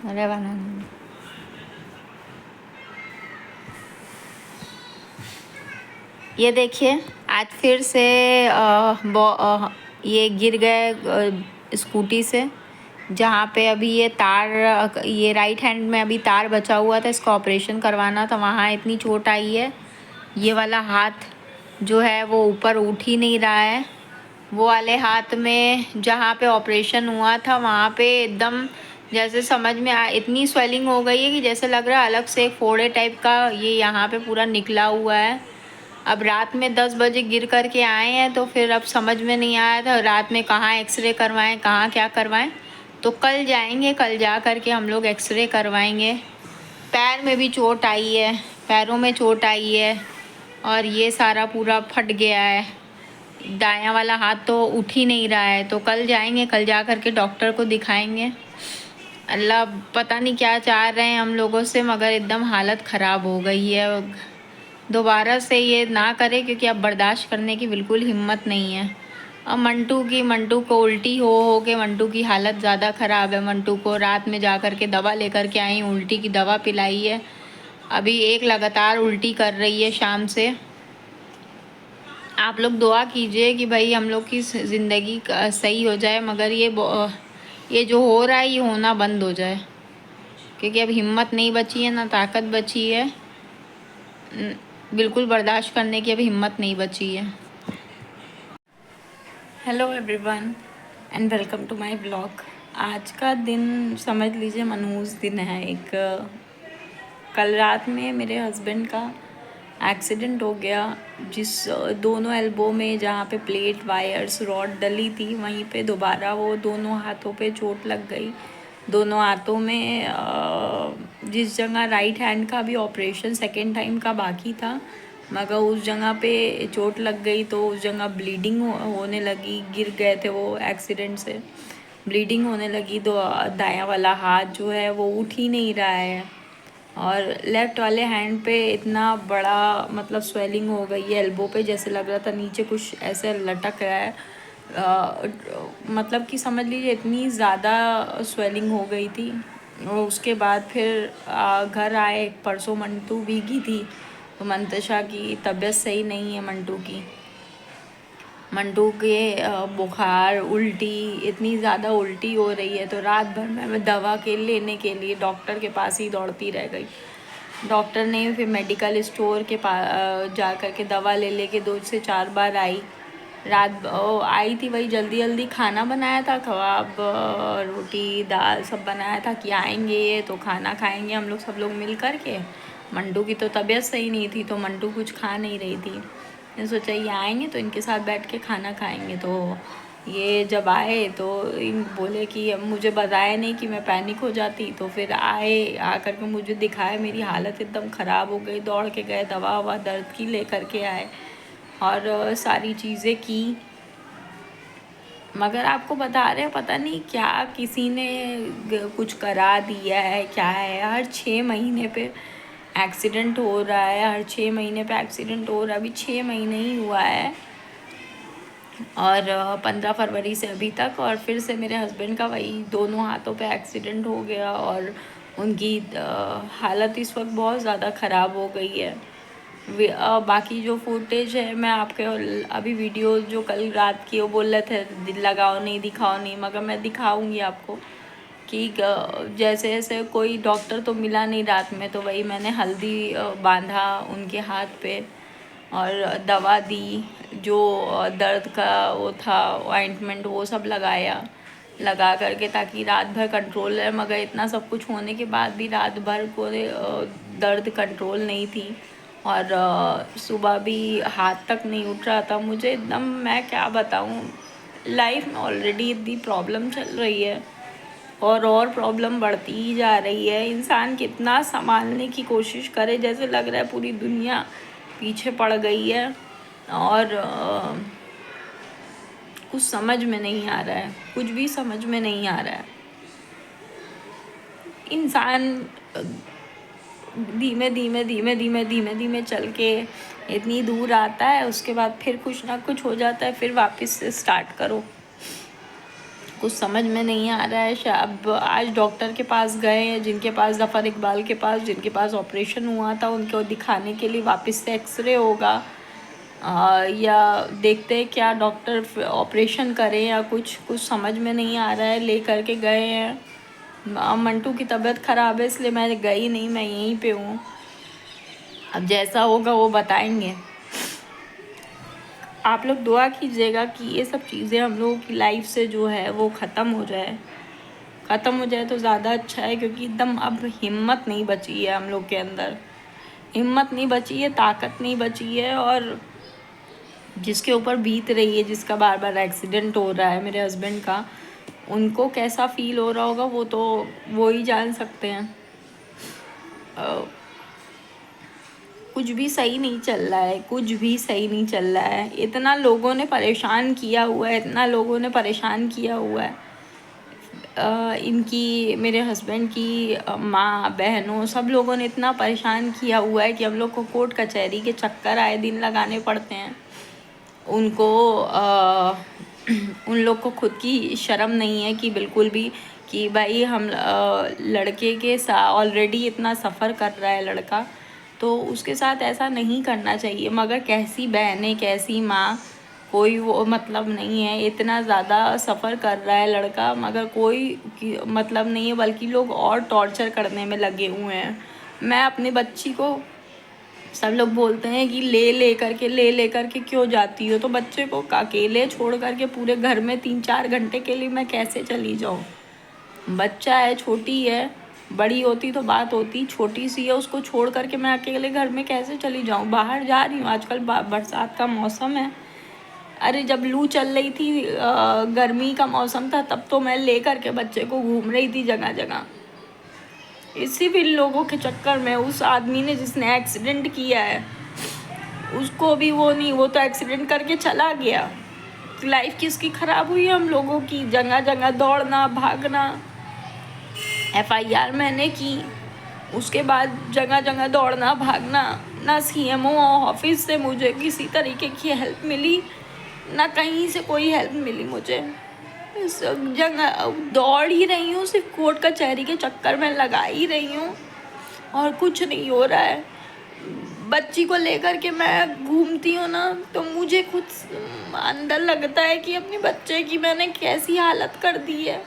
अरे बना ये देखिए, आज फिर से ये गिर गए स्कूटी से। जहाँ पे अभी ये तार, ये राइट हैंड में अभी तार बचा हुआ था, इसका ऑपरेशन करवाना था, वहाँ इतनी चोट आई है। ये वाला हाथ जो है वो ऊपर उठ ही नहीं रहा है। वो वाले हाथ में जहाँ पे ऑपरेशन हुआ था वहाँ पे एकदम जैसे समझ में इतनी स्वेलिंग हो गई है कि जैसे लग रहा है अलग से एक फोड़े टाइप का ये यहाँ पे पूरा निकला हुआ है। अब रात में 10 बजे गिर कर के आए हैं, तो फिर अब समझ में नहीं आया था रात में कहाँ एक्सरे करवाएं, कहाँ क्या करवाएं। तो कल जाएंगे, कल जा कर के हम लोग एक्सरे करवाएंगे। पैर में भी चोट आई है, पैरों में चोट आई है और ये सारा पूरा फट गया है। दायां वाला हाथ तो उठ ही नहीं रहा है। तो कल जाएंगे, कल जा कर के डॉक्टर को दिखाएंगे। अल्लाह पता नहीं क्या चाह रहे हैं हम लोगों से, मगर एकदम हालत ख़राब हो गई है। दोबारा से ये ना करे, क्योंकि अब बर्दाश्त करने की बिल्कुल हिम्मत नहीं है। अब मंटू को उल्टी हो के मंटू की हालत ज़्यादा ख़राब है। मंटू को रात में जा कर के दवा लेकर के आई, उल्टी की दवा पिलाई है। अभी एक लगातार उल्टी कर रही है शाम से। आप लोग दुआ कीजिए कि भाई हम लोग की ज़िंदगी सही हो जाए, मगर ये जो हो रहा है ये होना बंद हो जाए, क्योंकि अब हिम्मत नहीं बची है, ना ताकत बची है। बिल्कुल बर्दाश्त करने की अब हिम्मत नहीं बची है। Hello everyone and welcome to my blog. आज का दिन समझ लीजिए मनहूस दिन है। एक कल रात में मेरे हस्बैंड का एक्सीडेंट हो गया, जिस दोनों एल्बो में जहाँ पे प्लेट वायर्स रॉड डली थी वहीं पे दोबारा वो दोनों हाथों पे चोट लग गई। दोनों हाथों में जिस जगह राइट हैंड का भी ऑपरेशन सेकेंड टाइम का बाकी था, मगर उस जगह पे चोट लग गई तो उस जगह ब्लीडिंग होने लगी। गिर गए थे वो एक्सीडेंट से, ब्लीडिंग होने लगी। तो दायां वाला हाथ जो है वो उठ ही नहीं रहा है और लेफ़्ट वाले हैंड पे इतना बड़ा मतलब स्वेलिंग हो गई है एल्बो पे, जैसे लग रहा था नीचे कुछ ऐसे लटक रहा है। मतलब कि समझ लीजिए इतनी ज़्यादा स्वेलिंग हो गई थी। और उसके बाद फिर घर आए। परसों मंटू भीगी थी, तो मंतशा की तबीयत सही नहीं है। मंटू के बुखार उल्टी, इतनी ज़्यादा उल्टी हो रही है। तो रात भर मैं दवा के लेने के लिए डॉक्टर के पास ही दौड़ती रह गई। डॉक्टर ने फिर मेडिकल स्टोर के पास जा कर के दवा ले के 2 से 4 बार आई। रात आई थी, वही जल्दी जल्दी खाना बनाया था, कबाब रोटी दाल सब बनाया था कि आएंगे ये तो खाना खाएंगे हम लोग सब लोग मिल कर के। मंटू की तो तबीयत सही नहीं थी, तो मंटू कुछ खा नहीं रही थी। मैंने सोचा ये आएंगे तो इनके साथ बैठ के खाना खाएंगे। तो ये जब आए तो इन बोले कि अब मुझे बताया नहीं कि मैं पैनिक हो जाती। तो फिर आए, आकर के मुझे दिखाया, मेरी हालत एकदम ख़राब हो गई। दौड़ के गए, दवा ववा दर्द की ले कर के आए और सारी चीज़ें की। मगर आपको बता रहे हैं पता नहीं क्या किसी ने कुछ करा दिया है, क्या है। हर 6 महीने पे एक्सीडेंट हो रहा है, हर 6 महीने पे एक्सीडेंट हो रहा है। अभी 6 महीने ही हुआ है और 15 फरवरी से अभी तक। और फिर से मेरे हस्बैंड का वही दोनों हाथों पे एक्सीडेंट हो गया और उनकी हालत इस वक्त बहुत ज़्यादा ख़राब हो गई है। बाकी जो फुटेज है मैं आपके अभी वीडियो जो कल रात की वो बोल रहे थे लगाओ नहीं दिखाओ नहीं, मगर मैं दिखाऊंगी आपको कि जैसे जैसे कोई डॉक्टर तो मिला नहीं रात में, तो वही मैंने हल्दी बांधा उनके हाथ पे और दवा दी। जो दर्द का वो था ऑइंटमेंट वो सब लगा करके ताकि रात भर कंट्रोल है। मगर इतना सब कुछ होने के बाद भी रात भर को दर्द कंट्रोल नहीं थी और सुबह भी हाथ तक नहीं उठ रहा था मुझे एकदम। मैं क्या बताऊँ, लाइफ में ऑलरेडी इतनी प्रॉब्लम चल रही है और प्रॉब्लम बढ़ती ही जा रही है। इंसान कितना संभालने की कोशिश करे, जैसे लग रहा है पूरी दुनिया पीछे पड़ गई है और कुछ समझ में नहीं आ रहा है, कुछ भी समझ में नहीं आ रहा है। इंसान धीमे धीमे चल के इतनी दूर आता है, उसके बाद फिर कुछ ना कुछ हो जाता है, फिर वापस से स्टार्ट करो। कुछ समझ में नहीं आ रहा है। अब आज डॉक्टर के पास गए हैं, जिनके पास ज़फ़र इकबाल के पास, जिनके पास ऑपरेशन हुआ था, उनको दिखाने के लिए वापस से एक्सरे होगा। या देखते हैं क्या डॉक्टर ऑपरेशन करें या कुछ समझ में नहीं आ रहा है। ले करके गए हैं। मंटू की तबीयत ख़राब है इसलिए मैं गई नहीं, मैं यहीं पे हूँ। अब जैसा होगा वो बताएंगे। आप लोग दुआ कीजिएगा कि ये सब चीज़ें हम लोगों की लाइफ से जो है वो ख़त्म हो जाए तो ज़्यादा अच्छा है, क्योंकि एकदम अब हिम्मत नहीं बची है हम लोग के अंदर, हिम्मत नहीं बची है, ताकत नहीं बची है। और जिसके ऊपर बीत रही है, जिसका बार बार एक्सीडेंट हो रहा है, मेरे हस्बैंड का, उनको कैसा फील हो रहा होगा वो तो वो ही जान सकते हैं। कुछ भी सही नहीं चल रहा है, कुछ भी सही नहीं चल रहा है। इतना लोगों ने परेशान किया हुआ है, इतना लोगों ने परेशान किया हुआ है। इनकी, मेरे हस्बैंड की माँ बहनों, सब लोगों ने इतना परेशान किया हुआ है कि हम लोग को कोर्ट कचहरी के चक्कर आए दिन लगाने पड़ते हैं। उनको उन लोग को खुद की शर्म नहीं है कि बिल्कुल भी, कि भाई हम लड़के के साथ ऑलरेडी इतना सफ़र कर रहा है लड़का, तो उसके साथ ऐसा नहीं करना चाहिए। मगर कैसी बहनें, कैसी माँ, कोई वो मतलब नहीं है। इतना ज़्यादा सफ़र कर रहा है लड़का मगर कोई मतलब नहीं है, बल्कि लोग और टॉर्चर करने में लगे हुए हैं। मैं अपनी बच्ची को, सब लोग बोलते हैं कि ले करके क्यों जाती हो, तो बच्चे को अकेले छोड़ करके पूरे घर में 3-4 घंटे के लिए मैं कैसे चली जाऊँ। बच्चा है, छोटी है, बड़ी होती तो बात होती, छोटी सी है, उसको छोड़ करके मैं अकेले घर में कैसे चली जाऊँ। बाहर जा रही हूँ, आजकल बरसात का मौसम है। अरे जब लू चल रही थी, गर्मी का मौसम था, तब तो मैं ले करके बच्चे को घूम रही थी जगह जगह। इसी भी लोगों के चक्कर में उस आदमी ने जिसने एक्सीडेंट किया है उसको भी वो नहीं, वो तो एक्सीडेंट करके चला गया। लाइफ किसकी ख़राब हुई है हम लोगों की, जगह जगह दौड़ना भागना। FIR मैंने की, उसके बाद जगह जगह दौड़ना भागना। ना CMO ऑफिस से मुझे किसी तरीके की हेल्प मिली, ना कहीं से कोई हेल्प मिली मुझे। इस जगह दौड़ ही रही हूँ, सिर्फ कोर्ट कचहरी के चक्कर में लगा ही रही हूँ और कुछ नहीं हो रहा है। बच्ची को लेकर के मैं घूमती हूँ ना, तो मुझे खुद अंदर लगता है कि अपने बच्चे की मैंने कैसी हालत कर दी है।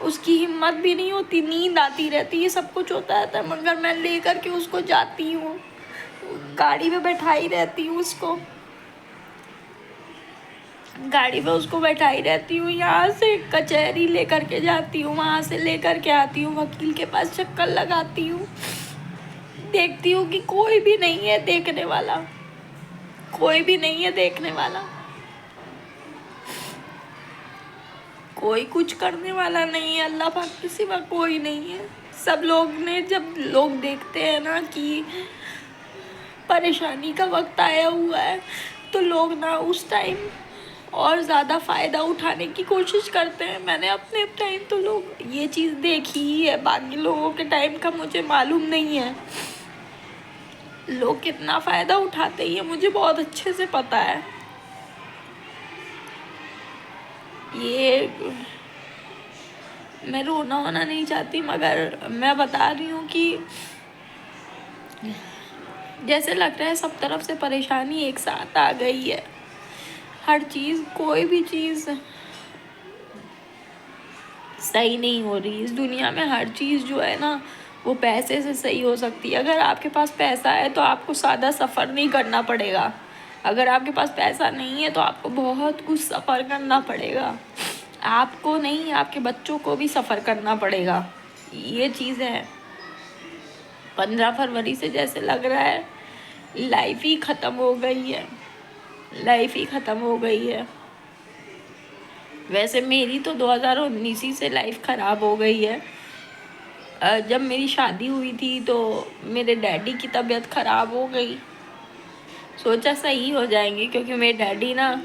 उसकी हिम्मत भी नहीं होती, नींद आती रहती है, सब कुछ होता रहता है, मगर मैं लेकर के उसको जाती हूँ, गाड़ी में बैठाई रहती हूँ उसको, गाड़ी में उसको बैठाई रहती हूँ। यहाँ से कचहरी लेकर के जाती हूँ, वहाँ से लेकर के आती हूँ, वकील के पास चक्कर लगाती हूँ। देखती हूँ कि कोई भी नहीं है देखने वाला, कोई भी नहीं है देखने वाला, कोई कुछ करने वाला नहीं है। अल्लाह पाक के सिवा कोई नहीं है। सब लोग ने, जब लोग देखते हैं ना कि परेशानी का वक्त आया हुआ है, तो लोग ना उस टाइम और ज़्यादा फ़ायदा उठाने की कोशिश करते हैं। मैंने अपने टाइम तो लोग ये चीज़ देखी ही है, बाकी लोगों के टाइम का मुझे मालूम नहीं है। लोग कितना फ़ायदा उठाते ही है मुझे बहुत अच्छे से पता है। ये मैं रोना होना नहीं चाहती, मगर मैं बता रही हूँ कि जैसे लग रहा है सब तरफ से परेशानी एक साथ आ गई है। हर चीज़, कोई भी चीज़ सही नहीं हो रही इस दुनिया में। हर चीज़ जो है ना वो पैसे से सही हो सकती है। अगर आपके पास पैसा है तो आपको सादा सफ़र नहीं करना पड़ेगा। अगर आपके पास पैसा नहीं है तो आपको बहुत कुछ सफ़र करना पड़ेगा। आपको नहीं, आपके बच्चों को भी सफ़र करना पड़ेगा। ये चीज़ है। 15 फरवरी से जैसे लग रहा है लाइफ ही ख़त्म हो गई है, लाइफ ही ख़त्म हो गई है। वैसे मेरी तो 2019 ही से लाइफ ख़राब हो गई है। जब मेरी शादी हुई थी तो मेरे डैडी की तबीयत ख़राब हो गई। सोचा सही हो जाएंगे, क्योंकि मेरे डैडी ना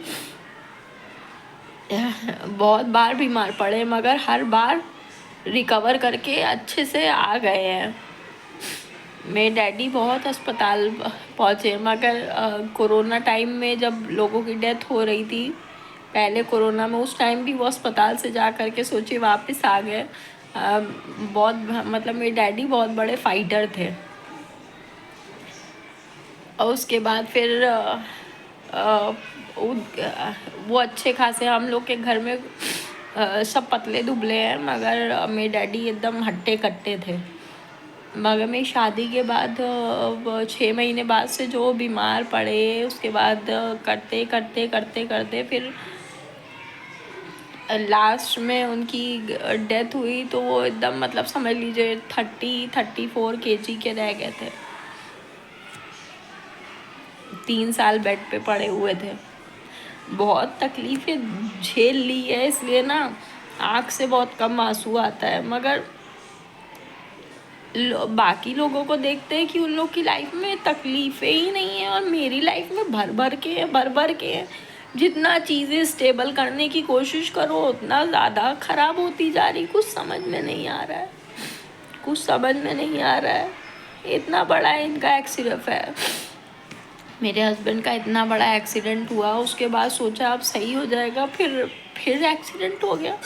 बहुत बार बीमार पड़े, मगर हर बार रिकवर करके अच्छे से आ गए हैं। मेरे डैडी बहुत अस्पताल पहुँचे, मगर कोरोना टाइम में जब लोगों की डेथ हो रही थी पहले कोरोना में उस टाइम भी वो अस्पताल से जा कर के सोचिए वापस आ गए। बहुत मतलब मेरे डैडी बहुत बड़े फाइटर थे। और उसके बाद फिर अ, वो अच्छे खासे हम लोग के घर में सब पतले दुबले हैं, मगर मेरे डैडी एकदम हट्टे कट्टे थे। मगर मेरी शादी के बाद 6 महीने बाद से जो बीमार पड़े, उसके बाद करते करते करते करते फिर लास्ट में उनकी डेथ हुई, तो वो एकदम मतलब समझ लीजिए 34 kg के रह गए थे। 3 साल बेड पे पड़े हुए थे। बहुत तकलीफ़ें झेल ली है, इसलिए ना आँख से बहुत कम आंसू आता है। मगर बाकी लोगों को देखते हैं कि उन लोग की लाइफ में तकलीफ़ें ही नहीं है, और मेरी लाइफ में भर भर के है, भर भर के है। जितना चीज़ें स्टेबल करने की कोशिश करो उतना ज़्यादा ख़राब होती जा रही। कुछ समझ में नहीं आ रहा है, कुछ समझ में नहीं आ रहा है। इतना बड़ा इनका एक्सीडेंट है, मेरे हस्बैंड का इतना बड़ा एक्सीडेंट हुआ, उसके बाद सोचा अब सही हो जाएगा, फिर एक्सीडेंट हो गया।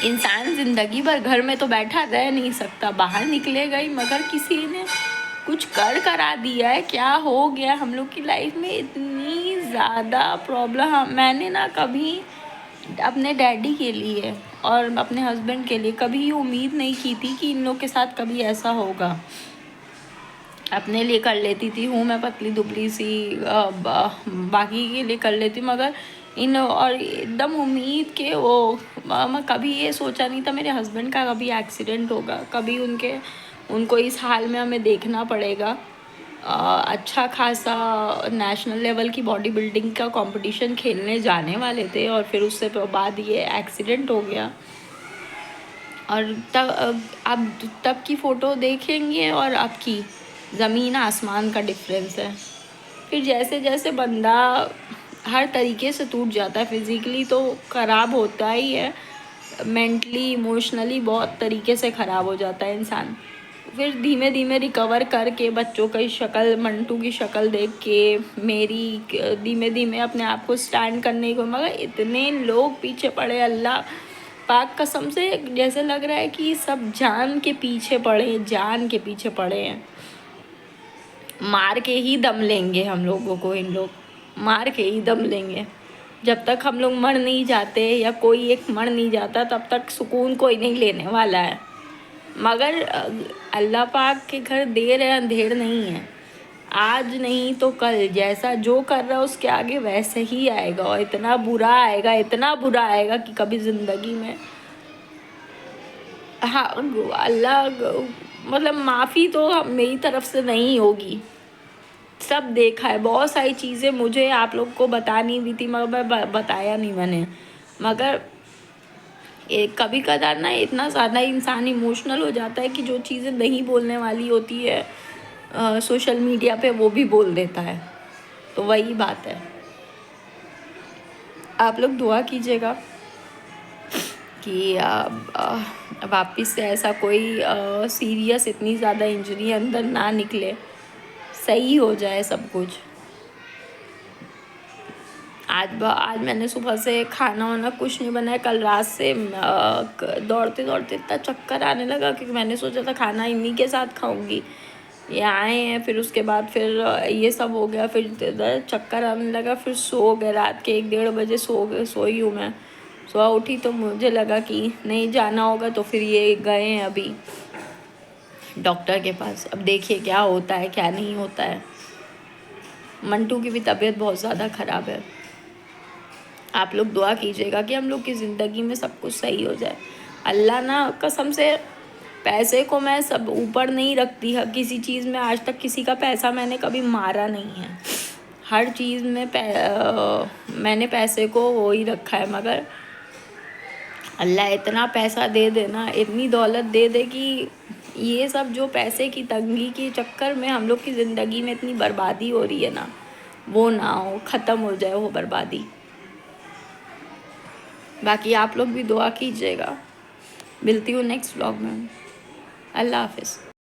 इंसान ज़िंदगी भर घर में तो बैठा रह नहीं सकता, बाहर निकलेगा ही। मगर किसी ने कुछ करा दिया है, क्या हो गया हम लोग की लाइफ में इतनी ज़्यादा प्रॉब्लम। मैंने ना कभी अपने डैडी के लिए और अपने हस्बैंड के लिए कभी उम्मीद नहीं की थी कि इन लोग के साथ कभी ऐसा होगा। अपने लिए कर लेती थी, हूँ मैं पतली दुबली सी, बाकी के लिए कर लेती, मगर इन और एकदम उम्मीद के वो मैं कभी ये सोचा नहीं था मेरे हस्बैंड का कभी एक्सीडेंट होगा, कभी उनको इस हाल में हमें देखना पड़ेगा। अच्छा खासा नेशनल लेवल की बॉडी बिल्डिंग का कंपटीशन खेलने जाने वाले थे, और फिर उससे बाद ये एक्सीडेंट हो गया। और तब आप तब की फ़ोटो देखेंगे और अब की ज़मीन आसमान का डिफरेंस है। फिर जैसे जैसे बंदा हर तरीके से टूट जाता है, फिज़िकली तो ख़राब होता ही है, मेंटली इमोशनली बहुत तरीके से ख़राब हो जाता है इंसान। फिर धीमे धीमे रिकवर करके बच्चों की शक्ल, मंटू की शक्ल देख के मेरी धीमे धीमे अपने आप को स्टैंड करने को, मगर इतने लोग पीछे पड़े, अल्लाह पाक कसम से जैसे लग रहा है कि सब जान के पीछे पड़े हैं। मार के ही दम लेंगे हम लोगों को, इन लोग मार के ही दम लेंगे। जब तक हम लोग मर नहीं जाते या कोई एक मर नहीं जाता, तब तक सुकून कोई नहीं लेने वाला है। मगर अल्लाह पाक के घर देर है अंधेर नहीं है, आज नहीं तो कल जैसा जो कर रहा है उसके आगे वैसे ही आएगा, और इतना बुरा आएगा कि कभी ज़िंदगी में हाँ अल्लाह मतलब माफ़ी तो मेरी तरफ से नहीं होगी। सब देखा है, बहुत सारी चीज़ें मुझे आप लोग को बतानी भी थी, मगर मैं बताया नहीं मैंने। मगर कभी कदार ना इतना ज़्यादा इंसान इमोशनल हो जाता है कि जो चीज़ें नहीं बोलने वाली होती है सोशल मीडिया पे वो भी बोल देता है। तो वही बात है, आप लोग दुआ कीजिएगा कि वापस से ऐसा कोई सीरियस इतनी ज़्यादा इंजरी अंदर ना निकले, सही हो जाए सब कुछ। आज मैंने सुबह से खाना वाना कुछ नहीं बनाया, कल रात से दौड़ते दौड़ते इतना चक्कर आने लगा क्योंकि मैंने सोचा था खाना इन्हीं के साथ खाऊंगी। ये आए हैं, फिर उसके बाद फिर ये सब हो गया, फिर चक्कर आने लगा, फिर सो गए। रात के 1-1:30 बजे सोई हूँ मैं। सुबह उठी तो मुझे लगा कि नहीं जाना होगा, तो फिर ये गए हैं अभी डॉक्टर के पास। अब देखिए क्या होता है क्या नहीं होता है। मंटू की भी तबीयत बहुत ज़्यादा ख़राब है। आप लोग दुआ कीजिएगा कि हम लोग की ज़िंदगी में सब कुछ सही हो जाए। अल्लाह ना कसम से, पैसे को मैं सब ऊपर नहीं रखती है किसी चीज़ में। आज तक किसी का पैसा मैंने कभी मारा नहीं है, हर चीज़ में मैंने पैसे को वो ही रखा है। मगर अल्लाह इतना पैसा दे देना, इतनी दौलत दे दे कि ये सब जो पैसे की तंगी के चक्कर में हम लोग की ज़िंदगी में इतनी बर्बादी हो रही है ना, वो ना हो, ख़त्म हो जाए वो बर्बादी। बाकी आप लोग भी दुआ कीजिएगा। मिलती हूँ नेक्स्ट व्लॉग में। अल्लाह हाफ़िज़।